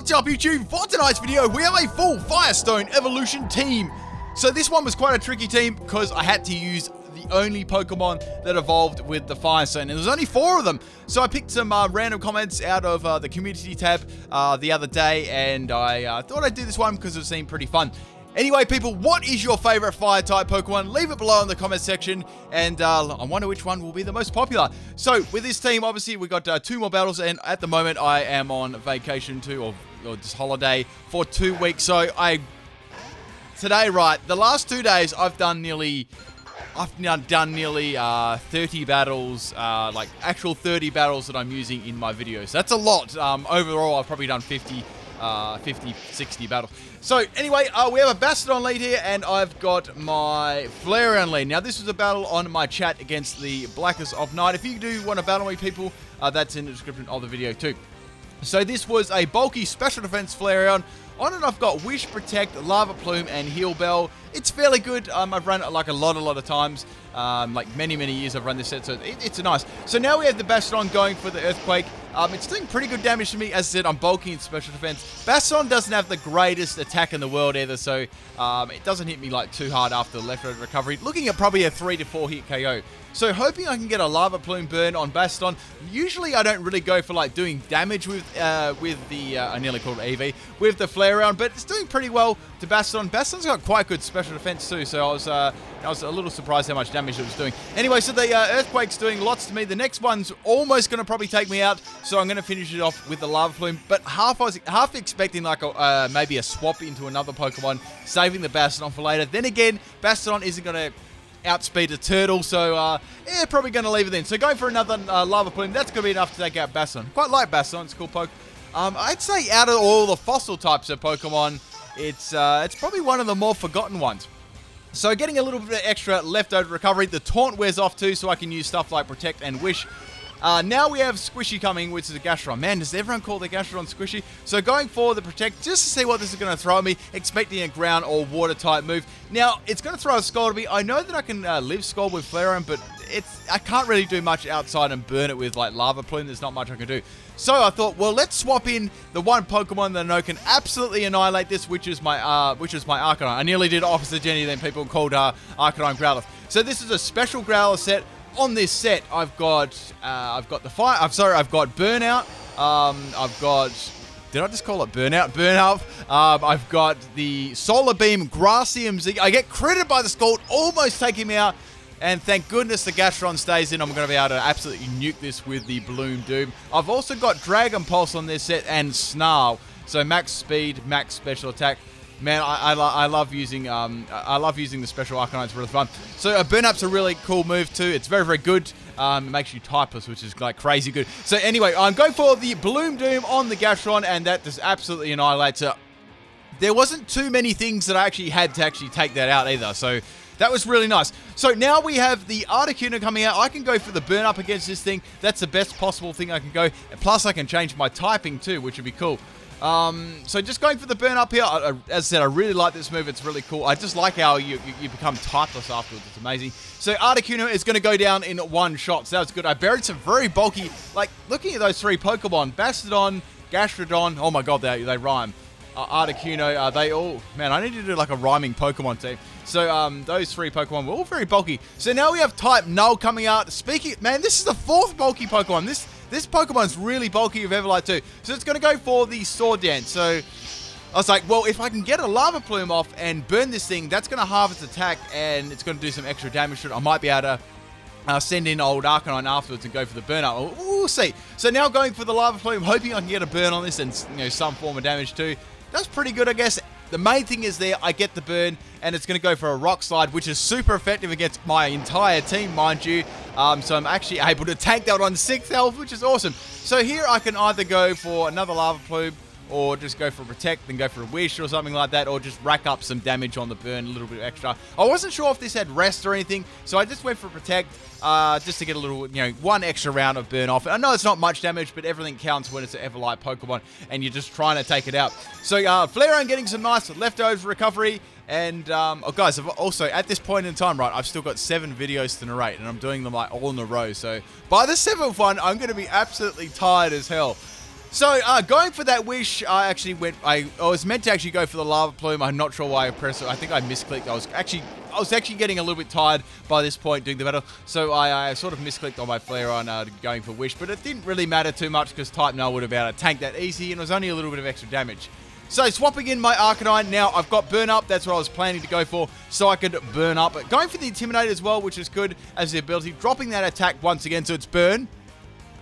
What's up YouTube? For tonight's video, we have a full Firestone Evolution team. So this one was quite a tricky team because I had to use the only Pokemon that evolved with the Firestone, and there was only 4 of them. So I picked some random comments out of the community tab the other day, and I thought I'd do this one because it seemed pretty fun. Anyway, people, what is your favorite Fire-type Pokemon? Leave it below in the comment section, and I wonder which one will be the most popular. So, with this team, obviously, we got 2 more battles, and at the moment, I am on vacation too, or just holiday for 2 weeks. So, today, right, the last 2 days, I've done nearly 30 battles, like actual 30 battles that I'm using in my videos. So that's a lot. Overall, I've probably done 50, 60 battles. So anyway, we have a Bastiodon lead here, and I've got my Flareon lead. Now this was a battle on my chat against the Blackest of Night. If you do want to battle me, people, that's in the description of the video too. So this was a bulky special defense Flareon. On it I've got Wish, Protect, Lava Plume, and Heal Bell. It's fairly good. I've run it like a lot of times. Like many years I've run this set, so it's nice. So now we have the Bastiodon going for the Earthquake. It's doing pretty good damage to me. As I said, I'm bulky in special defense. Bastiodon doesn't have the greatest attack in the world either, so it doesn't hit me like too hard after the left recovery. Looking at probably a 3 to 4 hit KO. So hoping I can get a Lava Plume burn on Bastiodon. Usually I don't really go for like doing damage with the, I nearly called it EV, with the Flareon, but it's doing pretty well to Bastiodon. Bastiodon's got quite good special defense too, so I was a little surprised how much damage it was doing. Anyway, so the Earthquake's doing lots to me. The next one's almost going to probably take me out, so I'm going to finish it off with the Lava Plume. But I was half expecting like maybe a swap into another Pokemon, saving the Bastiodon for later. Then again, Bastiodon isn't going to outspeed a turtle, so yeah, probably going to leave it then. So going for another Lava Plume, that's going to be enough to take out Bastiodon. Quite like Bastiodon, it's a cool poke. I'd say out of all the fossil types of Pokemon, it's probably one of the more forgotten ones. So getting a little bit of extra leftover recovery. The Taunt wears off too, so I can use stuff like Protect and Wish. Now we have Squishy coming, which is a Gastrodon. Man, does everyone call the Gastrodon Squishy? So going for the Protect, just to see what this is going to throw at me, expecting a ground or water type move. Now, it's going to throw a Scald at me. I know that I can live Scald with Flareon, but I can't really do much outside and burn it with like Lava Plume. There's not much I can do. So I thought, well, let's swap in the one Pokemon that I know can absolutely annihilate this, which is my Arcanine. I nearly did Officer Jenny, then people called Arcanine Growlithe. So this is a special Growlithe set. On this set, I've got Burnout. I've got, did I just call it Burnout? Burnout. I've got the Solar Beam Gracium Z. I get critted by the Scald, almost taking me out. And thank goodness the Gastrodon stays in. I'm going to be able to absolutely nuke this with the Bloom Doom. I've also got Dragon Pulse on this set and Snarl. So max speed, max special attack. Man, I love using the special Arcanine. It's really fun. So a Burn Up's a really cool move too. It's very good. It makes you typeless, which is like crazy good. So anyway, I'm going for the Bloom Doom on the Gastrodon, and that just absolutely annihilates it. There wasn't too many things that I actually had to actually take that out either. So that was really nice. So now we have the Articuno coming out. I can go for the Burn Up against this thing. That's the best possible thing I can go. Plus I can change my typing too, which would be cool. So just going for the Burn Up here. As I said, I really like this move. It's really cool. I just like how you become typeless afterwards. It's amazing. So Articuno is going to go down in one shot. So that was good. I buried some very bulky, like looking at those 3 Pokemon, Bastiodon, Gastrodon. Oh my god, they rhyme. Articuno, they all, man, I need to do like a rhyming Pokemon team. So those 3 Pokemon were all very bulky. So now we have type Null coming out. Speaking, man, this is the 4th bulky Pokemon. This Pokemon's really bulky of Everlight too. So it's going to go for the Sword Dance. So I was like, well, if I can get a Lava Plume off and burn this thing, that's going to halve its attack and it's going to do some extra damage to it. I might be able to send in old Arcanine afterwards and go for the burn up. We'll see. So now going for the Lava Plume, hoping I can get a burn on this and some form of damage too. That's pretty good, I guess. The main thing is there, I get the burn, and it's going to go for a Rock Slide, which is super effective against my entire team, mind you. So I'm actually able to tank that on 6th health, which is awesome. So here I can either go for another Lava Plume, or just go for a Protect, then go for a Wish or something like that, or just rack up some damage on the burn, a little bit extra. I wasn't sure if this had Rest or anything, so I just went for Protect, just to get a little, one extra round of burn off. I know it's not much damage, but everything counts when it's an Everlight Pokemon, and you're just trying to take it out. So Flareon getting some nice leftover recovery, and oh guys, I've also, at this point in time, right, I've still got 7 videos to narrate, and I'm doing them like all in a row, so by the 7th one, I'm going to be absolutely tired as hell. So, going for that wish, I was meant to actually go for the lava plume. I'm not sure why I pressed it. I think I misclicked. I was actually getting a little bit tired by this point doing the battle. So I sort of misclicked on my flare on going for wish. But it didn't really matter too much because Type Null would have been able to tank that easy. And it was only a little bit of extra damage. So swapping in my Arcanine, now I've got Burn Up, that's what I was planning to go for, so I could Burn Up. Going for the Intimidate as well, which is good as the ability, dropping that attack once again, so it's Burn,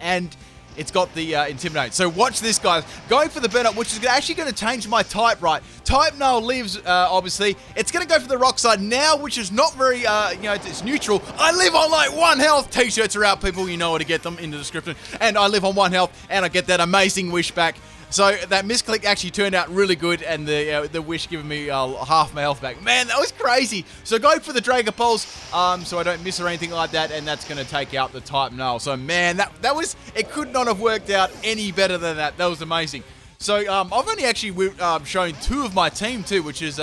and it's got the Intimidate. So watch this, guys. Going for the Burn Up, which is actually going to change my type, right? Type Null lives, obviously. It's going to go for the Rock Side now, which is not very, it's neutral. I live on like 1 health. T-shirts are out, people. You know where to get them in the description. And I live on 1 health, and I get that amazing wish back. So that misclick actually turned out really good, and the wish giving me half my health back. Man, that was crazy. So go for the Dragon Pulse, so I don't miss or anything like that, and that's going to take out the Type Null. So man, that was, it could not have worked out any better than that. That was amazing. So I've only actually shown 2 of my team too, which is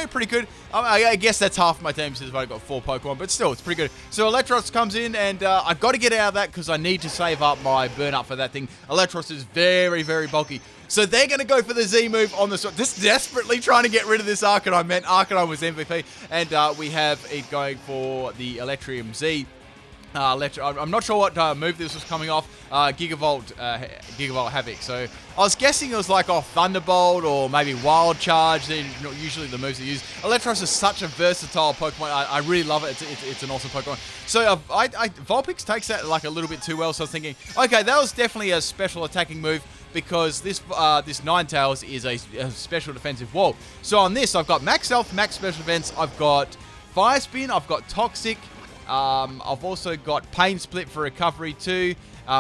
pretty good. I guess that's half my team since I've got 4 Pokemon, but still, it's pretty good. So Electros comes in, and I've got to get out of that because I need to save up my burn up for that thing. Electros is very, very bulky. So they're going to go for the Z move on the just desperately trying to get rid of this Arcanine. Man, Arcanine was MVP, and we have it going for the Electrium Z. I'm not sure what move this was coming off. Gigavolt Havoc. So I was guessing it was like off Thunderbolt or maybe Wild Charge. They're not usually the moves they use. Electros is such a versatile Pokemon. I really love it. It's an awesome Pokemon. So Vulpix takes that like a little bit too well. So I was thinking, okay, that was definitely a special attacking move because this Ninetales is a special defensive wall. So on this, I've got Max Health, Max Special Defense. I've got Fire Spin. I've got Toxic. I've also got Pain Split for recovery too,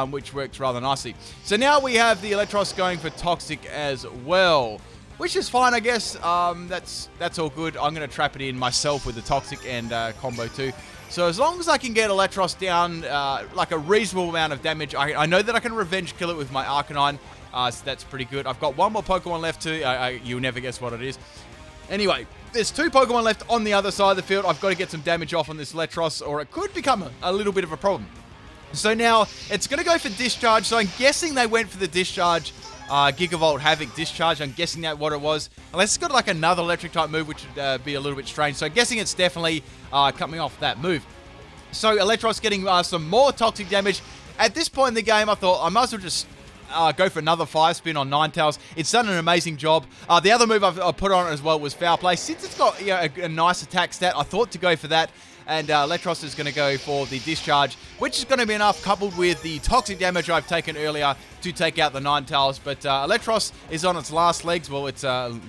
which works rather nicely. So now we have the Electros going for Toxic as well, which is fine, I guess. That's all good. I'm going to trap it in myself with the Toxic and combo too. So as long as I can get Electros down like a reasonable amount of damage, I know that I can revenge kill it with my Arcanine. So that's pretty good. I've got 1 more Pokemon left too. You'll never guess what it is. Anyway, there's 2 Pokemon left on the other side of the field. I've got to get some damage off on this Electros, or it could become a little bit of a problem. So now, it's going to go for Discharge. So I'm guessing they went for the Discharge, Gigavolt Havoc Discharge. I'm guessing that's what it was. Unless it's got like another Electric-type move, which would be a little bit strange. So I'm guessing it's definitely coming off that move. So Electros getting some more Toxic damage. At this point in the game, I thought I might as well just go for another Fire Spin on Ninetales. It's done an amazing job. The other move I've put on it as well was Foul Play. Since it's got a nice attack stat, I thought to go for that. And Electros is going to go for the Discharge, which is going to be enough coupled with the Toxic damage I've taken earlier to take out the Ninetales. But Electros is on its last legs. Well, it's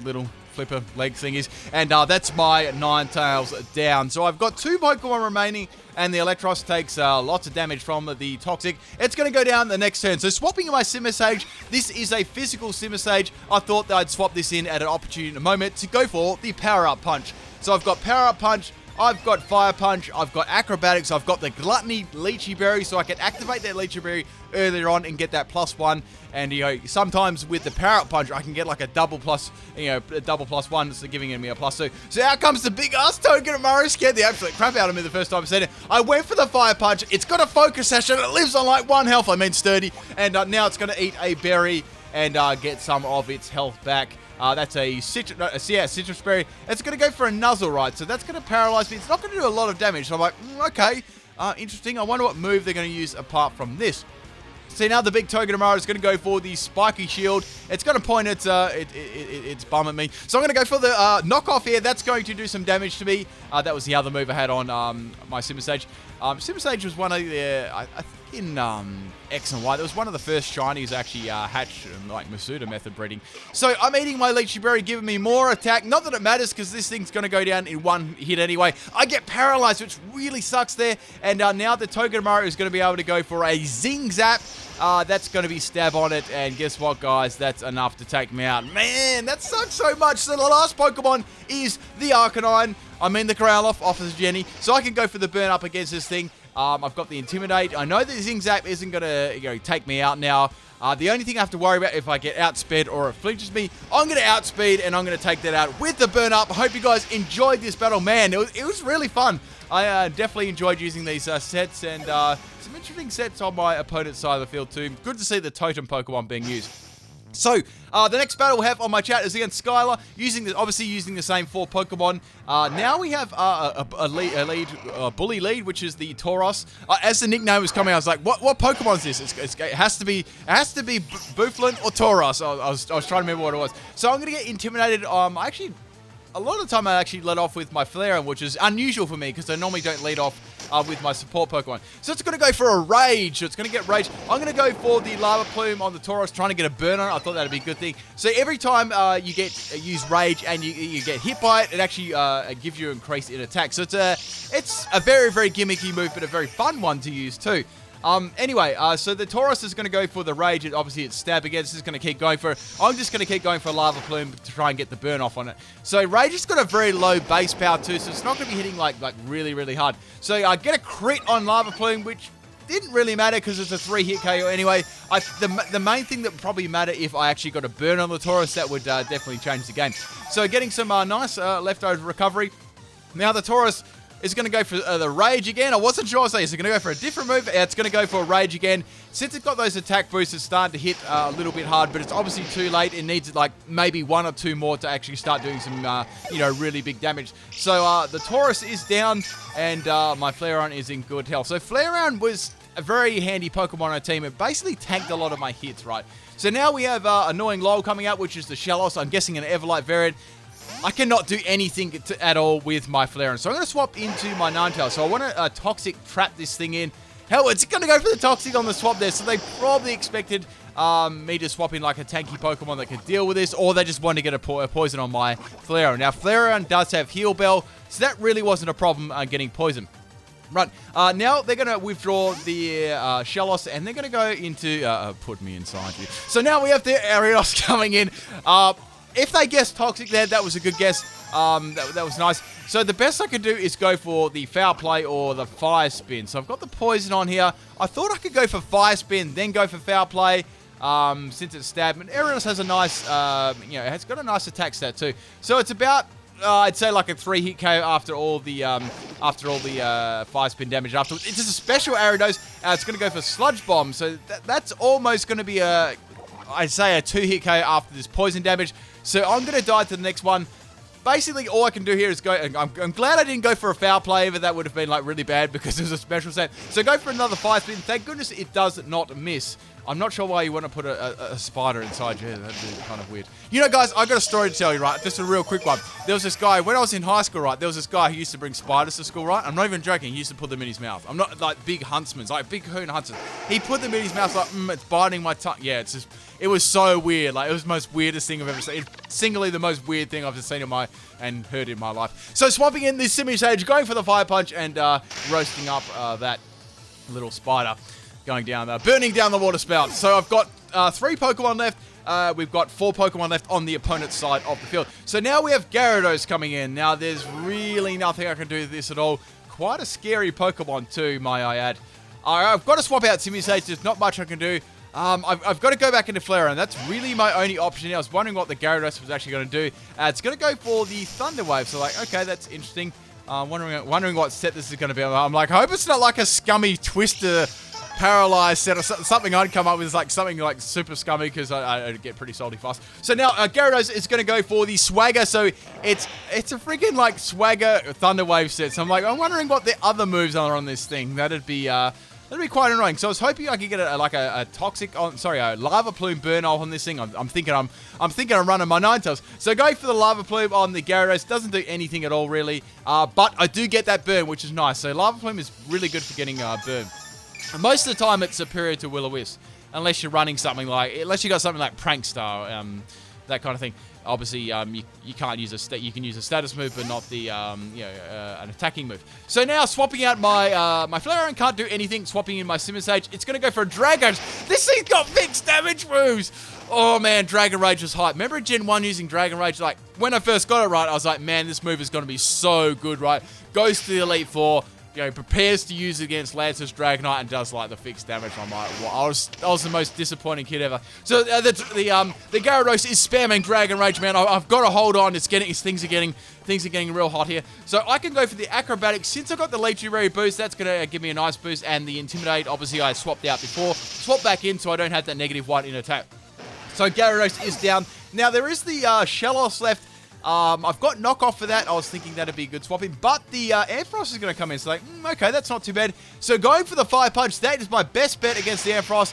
little flipper leg thingies. And that's my Ninetales down. So I've got 2 Pokemon remaining, and the Electros takes lots of damage from the Toxic. It's going to go down the next turn. So swapping in my Simisage, this is a physical Simisage. I thought that I'd swap this in at an opportune moment to go for the Power Up Punch. So I've got Power Up Punch, I've got Fire Punch, I've got Acrobatics, I've got the Gluttony Lychee Berry, so I can activate that Lychee Berry earlier on and get that +1. And sometimes with the Power Up Punch, I can get like a double plus, a double +1, so giving me a +2. So out comes the big ass Togedemaru, scared the absolute crap out of me the first time I said it. I went for the Fire Punch. It's got a Focus Session. It lives on like 1 health. I mean sturdy, and now it's going to eat a berry and get some of its health back. That's a Citrus Berry. It's going to go for a Nuzzle, right? So that's going to paralyze me. It's not going to do a lot of damage. So I'm like, okay, interesting. I wonder what move they're going to use apart from this. So now the big Togedemaru is going to go for the Spiky Shield. It's going to point its bum at me. So I'm going to go for the knockoff here. That's going to do some damage to me. That was the other move I had on my Simisage. Simisage was one of the, I think in X and Y, that was one of the first shinies actually hatched like Masuda method breeding. So I'm eating my Lychee Berry, giving me more attack. Not that it matters because this thing's going to go down in 1 hit anyway. I get paralyzed, which really sucks there. And now the Togedemaru is going to be able to go for a Zing Zap. That's going to be stab on it, and guess what, guys? That's enough to take me out. Man, that sucks so much. So the last Pokemon is the Arcanine. I mean the Growlithe offers Jenny, so I can go for the burn up against this thing. I've got the Intimidate. I know that Zing Zap isn't going to take me out now. The only thing I have to worry about if I get outsped or it flinches me, I'm going to outspeed and I'm going to take that out with the burn up. I hope you guys enjoyed this battle. Man, it was really fun. I definitely enjoyed using these sets, and some interesting sets on my opponent's side of the field too. Good to see the Totem Pokemon being used. So, the next battle we'll have on my chat is against Skylar, obviously using the same 4 Pokemon. Now we have a bully lead, which is the Tauros. As the nickname was coming, I was like, what Pokemon is this? It has to be Bouffalant or Tauros. I was trying to remember what it was. So I'm going to get intimidated. A lot of the time I actually let off with my Flareon, which is unusual for me because I normally don't lead off with my support Pokemon. So it's going to go for a Rage. It's going to get Rage. I'm going to go for the Lava Plume on the Tauros, trying to get a burn on it. I thought that'd be a good thing. So every time you use Rage and you get hit by it, it actually gives you an increase in attack. So it's a very, very gimmicky move, but a very fun one to use too. Anyway, so the Tauros is going to go for the Rage. Obviously, it's stab again. This is going to keep going for it. I'm just going to keep going for a Lava Plume to try and get the burn off on it. So Rage has got a very low base power too, so it's not going to be hitting like really, really hard. So I get a crit on Lava Plume, which didn't really matter because it's a 3-hit KO anyway. The main thing that would probably matter if I actually got a burn on the Tauros, that would definitely change the game. So getting some nice leftover recovery. Now the Tauros is going to go for the Rage again. I wasn't sure. So it's going to go for a different move. It's going to go for a Rage again. Since it's got those attack boosts, it's starting to hit a little bit hard, but it's obviously too late. It needs like maybe 1 or 2 more to actually start doing some, really big damage. So the Tauros is down, and my Flareon is in good health. So Flareon was a very handy Pokemon on our team. It basically tanked a lot of my hits, right? So now we have Annoying Lol coming out, which is the Shellos. I'm guessing an Everlight variant. I cannot do anything at all with my Flareon. So I'm going to swap into my Ninetales. So I want to Toxic trap this thing in. Hell, it's going to go for the Toxic on the swap there. So they probably expected me to swap in like a tanky Pokemon that could deal with this. Or they just wanted to get a poison on my Flareon. Now, Flareon does have Heal Bell. So that really wasn't a problem getting poison. Right, now they're going to withdraw the Shellos, and they're going to go into... put me inside you. So now we have the Ariados coming in. If they guessed Toxic there, that was a good guess. That was nice. So the best I could do is go for the Foul Play or the Fire Spin. So I've got the Poison on here. I thought I could go for Fire Spin, then go for Foul Play, since it's Stab. And Ariados has a nice, it's got a nice attack stat too. So it's about... I'd say like a 3-hit KO after all the Fire Spin damage afterwards. It's just a special Ariados. It's going to go for Sludge Bomb. So that's almost going to be I'd say a 2-hit KO after this poison damage. So I'm going to die to the next one. Basically, all I can do here is go... I'm glad I didn't go for a Foul Play, but that would have been like really bad because it was a special set. So go for another Fire Spin. Thank goodness it does not miss. I'm not sure why you want to put a spider inside you. That'd be kind of weird. You know, guys, I got a story to tell you, right? Just a real quick one. There was this guy, when I was in high school, right? There was this guy who used to bring spiders to school, right? I'm not even joking. He used to put them in his mouth. I'm not like big huntsmen, like big coon hunters. He put them in his mouth like, it's biting my tongue. Yeah, it's just, it was so weird. Like, it was the most weirdest thing I've ever seen. Singly, the most weird thing I've just seen and heard in my life. So swapping in this Simian Sage, going for the Fire Punch and roasting up that little spider. Going down there, burning down the water spout. So I've got 3 Pokemon left. We've got 4 Pokemon left on the opponent's side of the field. So now we have Gyarados coming in. Now there's really nothing I can do with this at all. Quite a scary Pokemon too, may I add. I've got to swap out Simian. There's not much I can do. I've got to go back into Flareon. That's really my only option. I was wondering what the Gyarados was actually going to do. It's going to go for the Thunder Wave. So like, okay, that's interesting. Wondering what set this is going to be. I'm like, I hope it's not like a scummy Twister Paralyzed set or something I'd come up with is like something like super scummy because I'd get pretty salty fast. So now Gyarados is going to go for the Swagger. So it's a freaking like Swagger Thunder Wave set. So I'm wondering what the other moves are on this thing. That'd be quite annoying. So I was hoping I could get a Toxic a Lava Plume burn off on this thing. I'm thinking I'm running my Ninetales. So going for the Lava Plume on the Gyarados doesn't do anything at all really. But I do get that burn, which is nice. So Lava Plume is really good for getting burn. And most of the time, it's superior to Will-O-Wisp, unless you're running something like, unless you got something like Prankster, that kind of thing. Obviously, you can't use you can use a status move, but not the an attacking move. So now swapping out my my Flareon can't do anything. Swapping in my Simian Sage, it's gonna go for a Dragon Rage. This thing's got fixed damage moves. Oh man, Dragon Rage was hype. Remember Gen 1 using Dragon Rage? Like when I first got it right, I was like, man, this move is gonna be so good, right? Goes to the Elite Four. Prepares to use it against Lance's Dragonite and does like the fixed damage. I'm like, I was the most disappointing kid ever. So the Gyarados is spamming Dragon Rage, man. I've got to hold on. Things are getting real hot here. So I can go for the Acrobatics. Since I got the Legendary boost, that's gonna give me a nice boost. And the Intimidate, obviously I swapped out before. Swap back in so I don't have that -1 in attack. So Gyarados is down. Now, there is the Shellos left. I've got knockoff for that. I was thinking that'd be a good swapping, but the Ampharos is going to come in. So like, okay, that's not too bad. So going for the Fire Punch, that is my best bet against the Ampharos.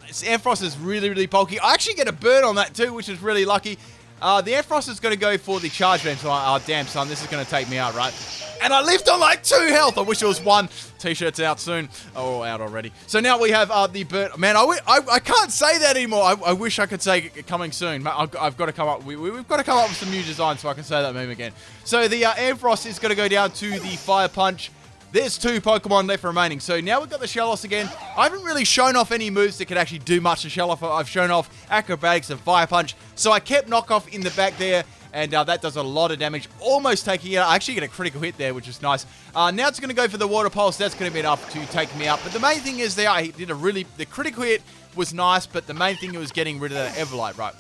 Ampharos is really, really bulky. I actually get a burn on that too, which is really lucky. The Ampharos is going to go for the Charge Beam. So oh, damn, son, this is going to take me out, right? And I lived on like 2 health. I wish it was 1. T-shirt's out soon. Oh, out already. So now we have the burn. Man, I can't say that anymore. I wish I could say coming soon. I've got to come up. We've got to come up with some new designs so I can say that meme again. So the Ampharos is going to go down to the Fire Punch. There's 2 Pokemon left remaining. So now we've got the Shellos again. I haven't really shown off any moves that could actually do much to Shellos. I've shown off Acrobatics and Fire Punch. So I kept Knockoff in the back there. And that does a lot of damage, almost taking it out. I actually get a critical hit there, which is nice. Now it's going to go for the Water Pulse. That's going to be enough to take me out. But the main thing is there, I did the critical hit was nice, but the main thing was getting rid of that Everlight, right?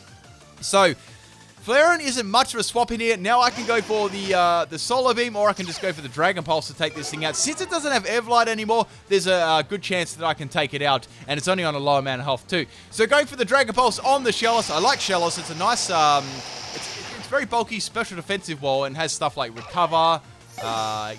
So, Flareon isn't much of a swap in here. Now I can go for the Solar Beam, or I can just go for the Dragon Pulse to take this thing out. Since it doesn't have Everlight anymore, there's a good chance that I can take it out, and it's only on a low amount of health too. So going for the Dragon Pulse on the Shellos. I like Shellos. It's a nice... It's very bulky special defensive wall and has stuff like Recover. Yeah,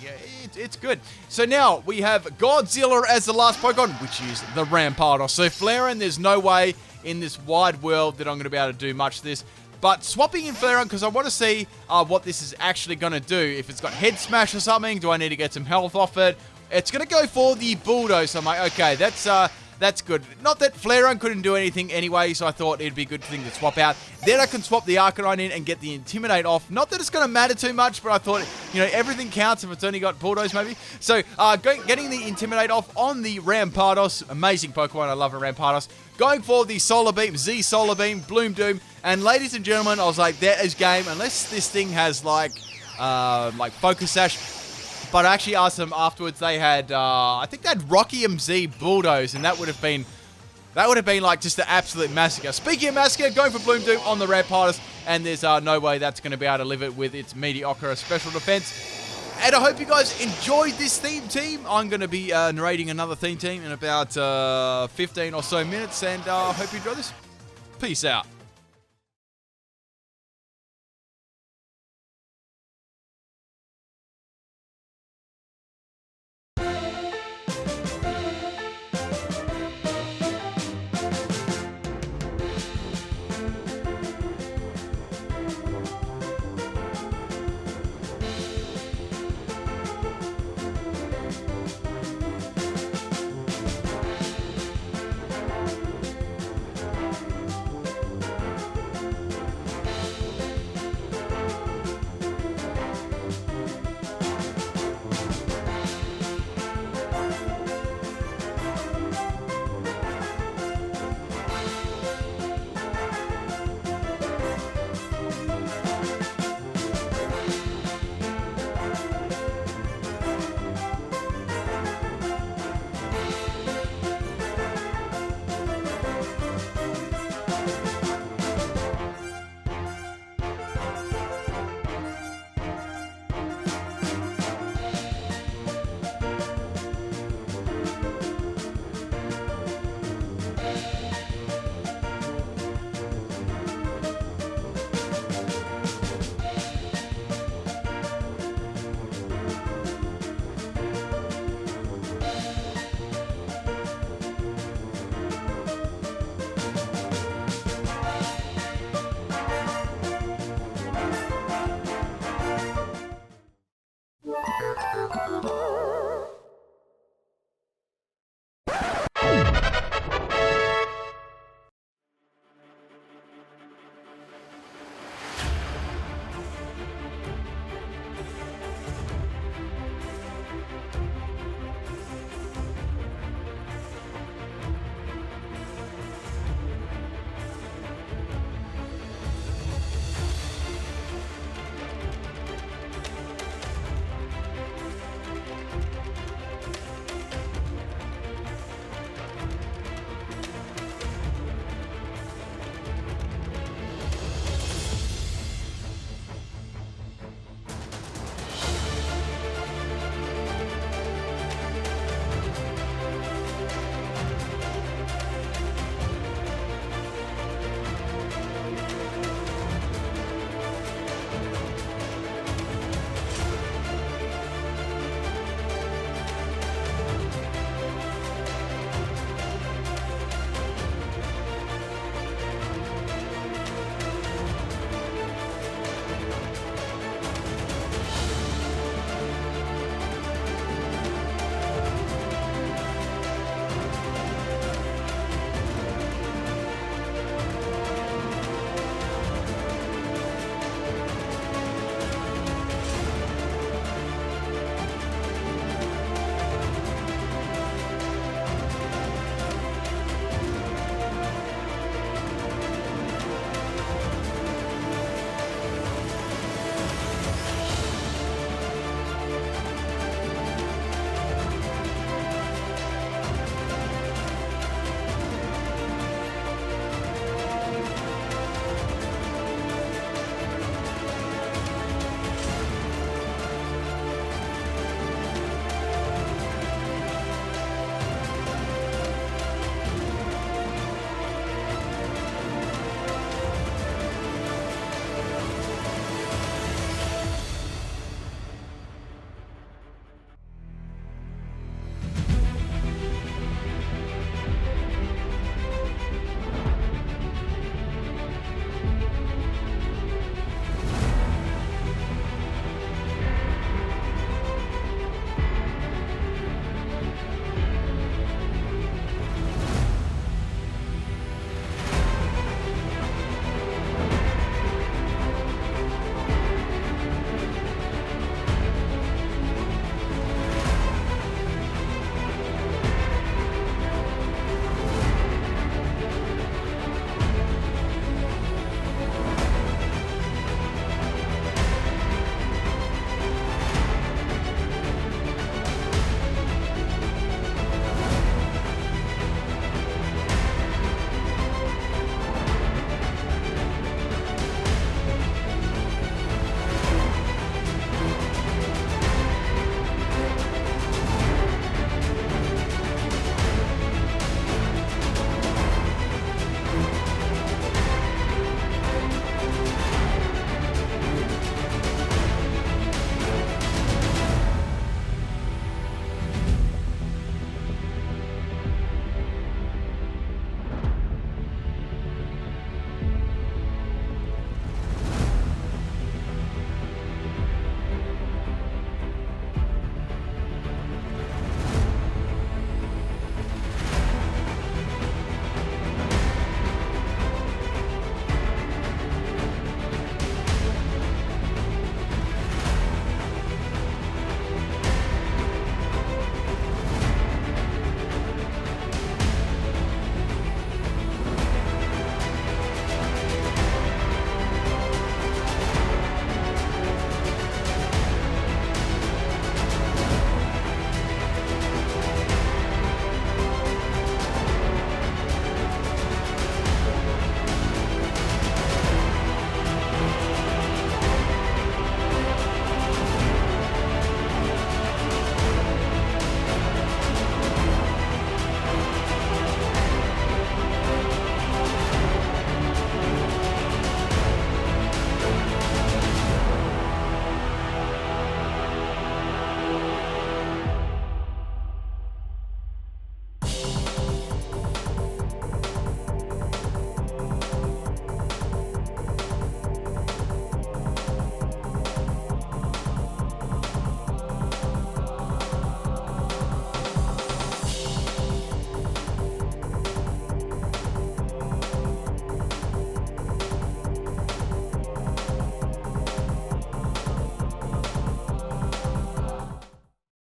it's good. So now we have Godzilla as the last Pokemon, which is the Rampardos. So Flareon, there's no way in this wide world that I'm going to be able to do much of this. But swapping in Flareon, because I want to see what this is actually going to do. If it's got Head Smash or something, do I need to get some health off it? It's going to go for the Bulldoze. So I'm like, okay, that's good. Not that Flareon couldn't do anything anyway, so I thought it'd be a good thing to swap out. Then I can swap the Arcanine in and get the Intimidate off. Not that it's going to matter too much, but I thought, you know, everything counts if it's only got Bulldoze maybe. So, getting the Intimidate off on the Rampardos. Amazing Pokemon. I love a Rampardos. Going for the Solar Beam, Z Solar Beam, Bloom Doom. And ladies and gentlemen, I was like, that is game. Unless this thing has like Focus Sash. But I actually asked them afterwards. They had, I think they had Rocky MZ Bulldoze, and that would have been like just an absolute massacre. Speaking of massacre, going for Bloom Doom on the Rampardos, and there's no way that's going to be able to live it with its mediocre special defense. And I hope you guys enjoyed this theme team. I'm going to be narrating another theme team in about 15 or so minutes, and I hope you enjoy this. Peace out.